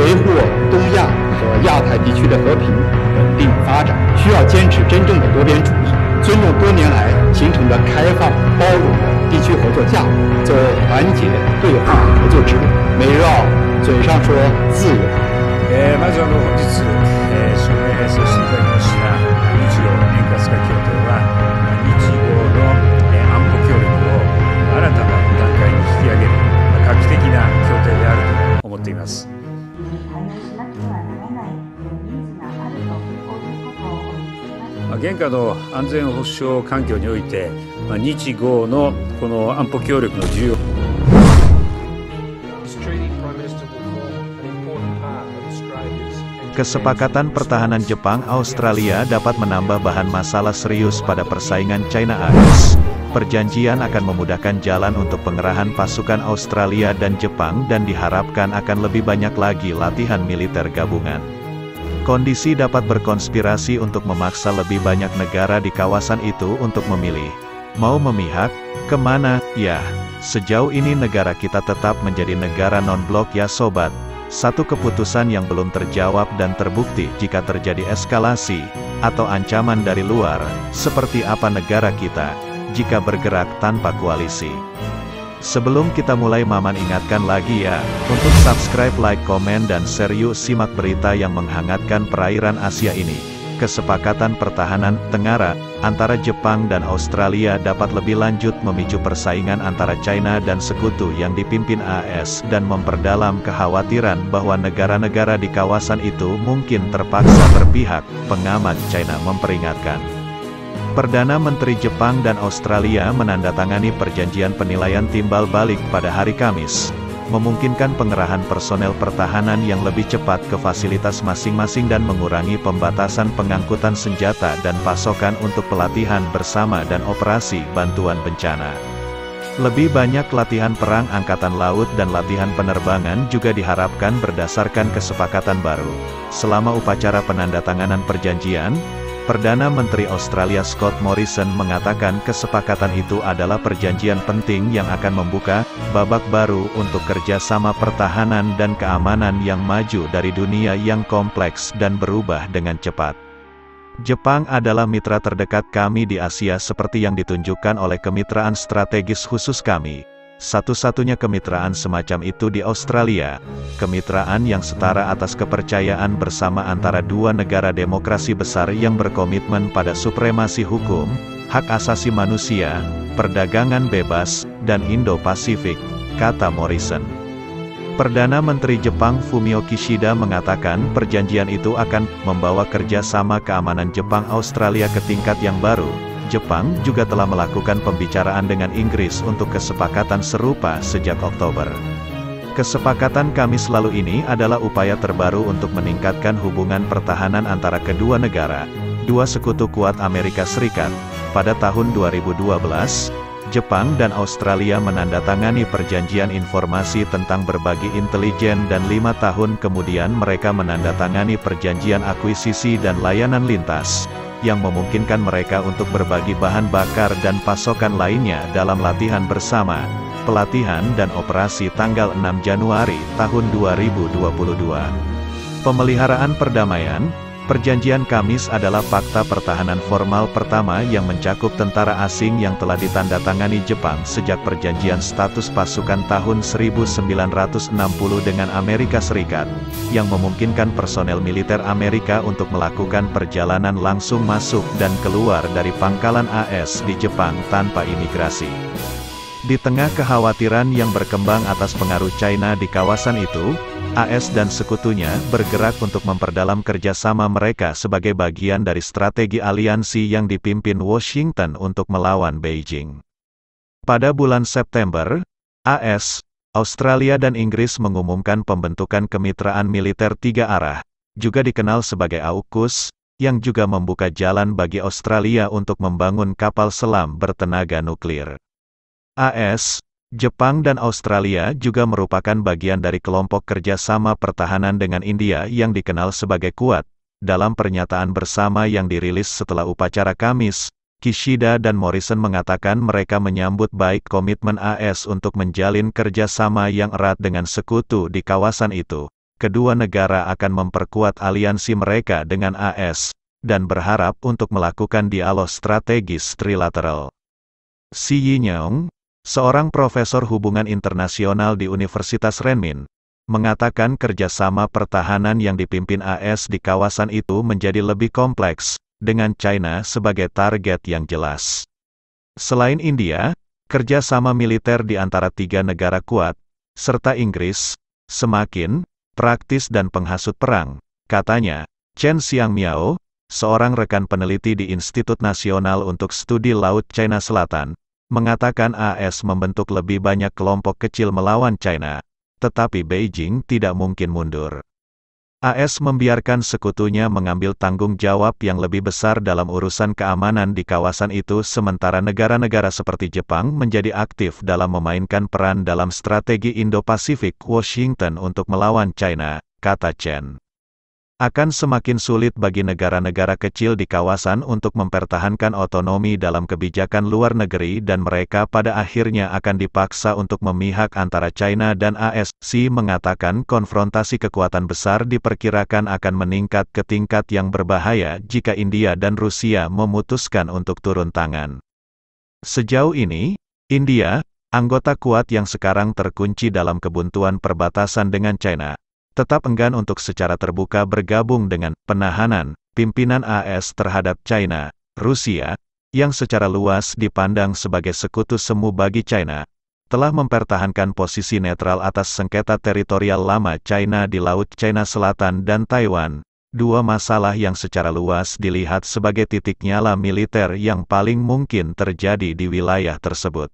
维护东亚和亚太地区的和平、稳定发展，需要坚持真正的多边主义，尊重多年来形成的开放、包容的地区合作架构，走团结、对话、合作之路。美日澳嘴上说自由。まず本日、署名させていただきました日露円滑化協定は、日豪の、安保協力を新たな段階に引き上げる、画期的な協定であると思っています。現下の安全保障環境において、日豪のこの安保協力の重要Kesepakatan pertahanan Jepang-Australia dapat menambah bahan masalah serius pada persaingan China-AS. Perjanjian akan memudahkan jalan untuk pengerahan pasukan Australia dan Jepang dan diharapkan akan lebih banyak lagi latihan militer gabungan. Kondisi dapat berkonspirasi untuk memaksa lebih banyak negara di kawasan itu untuk memilih. Mau memihak? Kemana? Ya, sejauh ini negara kita tetap menjadi negara non-blok ya sobat. Satu keputusan yang belum terjawab dan terbukti jika terjadi eskalasi, atau ancaman dari luar, seperti apa negara kita, jika bergerak tanpa koalisi. Sebelum kita mulai Maman ingatkan lagi ya, untuk subscribe, like, komen dan share yuk simak berita yang menghangatkan perairan Asia ini. Kesepakatan pertahanan Tenggara antara Jepang dan Australia dapat lebih lanjut memicu persaingan antara China dan sekutu yang dipimpin AS dan memperdalam kekhawatiran bahwa negara-negara di kawasan itu mungkin terpaksa berpihak, pengamat China memperingatkan. Perdana Menteri Jepang dan Australia menandatangani perjanjian penilaian timbal balik pada hari Kamis, memungkinkan pengerahan personel pertahanan yang lebih cepat ke fasilitas masing-masing dan mengurangi pembatasan pengangkutan senjata dan pasokan untuk pelatihan bersama dan operasi bantuan bencana. Lebih banyak latihan perang angkatan laut dan latihan penerbangan juga diharapkan berdasarkan kesepakatan baru. Selama upacara penandatanganan perjanjian, Perdana Menteri Australia Scott Morrison mengatakan kesepakatan itu adalah perjanjian penting yang akan membuka babak baru untuk kerjasama pertahanan dan keamanan yang maju dari dunia yang kompleks dan berubah dengan cepat. Jepang adalah mitra terdekat kami di Asia seperti yang ditunjukkan oleh kemitraan strategis khusus kami. Satu-satunya kemitraan semacam itu di Australia, kemitraan yang setara atas kepercayaan bersama antara dua negara demokrasi besar yang berkomitmen pada supremasi hukum, hak asasi manusia, perdagangan bebas, dan Indo-Pasifik, kata Morrison. Perdana Menteri Jepang Fumio Kishida mengatakan perjanjian itu akan membawa kerjasama keamanan Jepang-Australia ke tingkat yang baru. Jepang juga telah melakukan pembicaraan dengan Inggris untuk kesepakatan serupa sejak Oktober. Kesepakatan Kamis lalu ini adalah upaya terbaru untuk meningkatkan hubungan pertahanan antara kedua negara, dua sekutu kuat Amerika Serikat. Pada tahun 2012, Jepang dan Australia menandatangani perjanjian informasi tentang berbagi intelijen dan 5 tahun kemudian mereka menandatangani perjanjian akuisisi dan layanan lintas, yang memungkinkan mereka untuk berbagi bahan bakar dan pasokan lainnya dalam latihan bersama, pelatihan dan operasi tanggal 6 Januari tahun 2022. Pemeliharaan perdamaian, perjanjian Kamis adalah fakta pertahanan formal pertama yang mencakup tentara asing yang telah ditandatangani Jepang sejak perjanjian status pasukan tahun 1960 dengan Amerika Serikat, yang memungkinkan personel militer Amerika untuk melakukan perjalanan langsung masuk dan keluar dari pangkalan AS di Jepang tanpa imigrasi. Di tengah kekhawatiran yang berkembang atas pengaruh China di kawasan itu, AS dan sekutunya bergerak untuk memperdalam kerjasama mereka sebagai bagian dari strategi aliansi yang dipimpin Washington untuk melawan Beijing. Pada bulan September, AS, Australia dan Inggris mengumumkan pembentukan kemitraan militer 3 arah, juga dikenal sebagai AUKUS, yang juga membuka jalan bagi Australia untuk membangun kapal selam bertenaga nuklir. AS, Jepang dan Australia juga merupakan bagian dari kelompok kerjasama pertahanan dengan India yang dikenal sebagai Quad. Dalam pernyataan bersama yang dirilis setelah upacara Kamis, Kishida dan Morrison mengatakan mereka menyambut baik komitmen AS untuk menjalin kerjasama yang erat dengan sekutu di kawasan itu. kedua negara akan memperkuat aliansi mereka dengan AS, dan berharap untuk melakukan dialog strategis trilateral. Xi Yinyong, seorang profesor hubungan internasional di Universitas Renmin, mengatakan kerjasama pertahanan yang dipimpin AS di kawasan itu menjadi lebih kompleks, dengan China sebagai target yang jelas. Selain India, kerjasama militer di antara tiga negara kuat, serta Inggris, semakin praktis dan penghasut perang, katanya. Chen Xiangmiao, seorang rekan peneliti di Institut Nasional untuk Studi Laut China Selatan, mengatakan AS membentuk lebih banyak kelompok kecil melawan China, tetapi Beijing tidak mungkin mundur. AS membiarkan sekutunya mengambil tanggung jawab yang lebih besar dalam urusan keamanan di kawasan itu sementara negara-negara seperti Jepang menjadi aktif dalam memainkan peran dalam strategi Indo-Pasifik Washington untuk melawan China, kata Chen. Akan semakin sulit bagi negara-negara kecil di kawasan untuk mempertahankan otonomi dalam kebijakan luar negeri dan mereka pada akhirnya akan dipaksa untuk memihak antara China dan AS. Xi mengatakan konfrontasi kekuatan besar diperkirakan akan meningkat ke tingkat yang berbahaya jika India dan Rusia memutuskan untuk turun tangan. Sejauh ini, India, anggota kuat yang sekarang terkunci dalam kebuntuan perbatasan dengan China, tetap enggan untuk secara terbuka bergabung dengan penahanan pimpinan AS terhadap China, Rusia, yang secara luas dipandang sebagai sekutu semu bagi China, telah mempertahankan posisi netral atas sengketa teritorial lama China di Laut China Selatan dan Taiwan, dua masalah yang secara luas dilihat sebagai titik nyala militer yang paling mungkin terjadi di wilayah tersebut.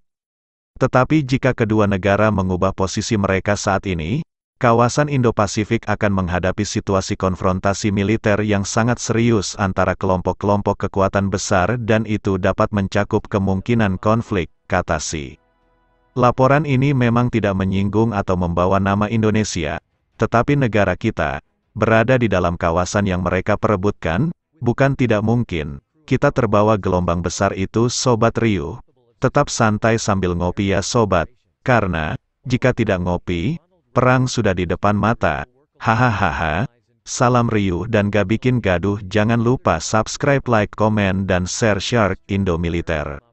Tetapi jika kedua negara mengubah posisi mereka saat ini, kawasan Indo-Pasifik akan menghadapi situasi konfrontasi militer yang sangat serius antara kelompok-kelompok kekuatan besar dan itu dapat mencakup kemungkinan konflik, kata Xi. Laporan ini memang tidak menyinggung atau membawa nama Indonesia, tetapi negara kita berada di dalam kawasan yang mereka perebutkan, bukan tidak mungkin. Kita terbawa gelombang besar itu, Sobat Riuh. Tetap santai sambil ngopi ya sobat, karena jika tidak ngopi, perang sudah di depan mata. Hahaha. Salam riuh dan gak bikin gaduh. Jangan lupa subscribe, like, komen, dan share Shark Indo Militer.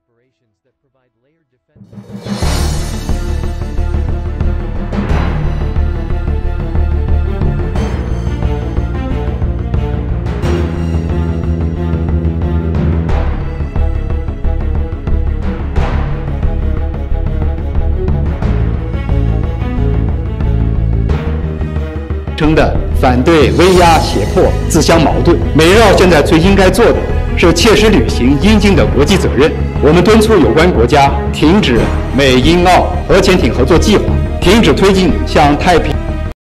称的反对威压胁迫自相矛盾。美日澳现在最应该做的是切实履行应尽的国际责任。我们敦促有关国家停止美英澳核潜艇合作计划，停止推进向太平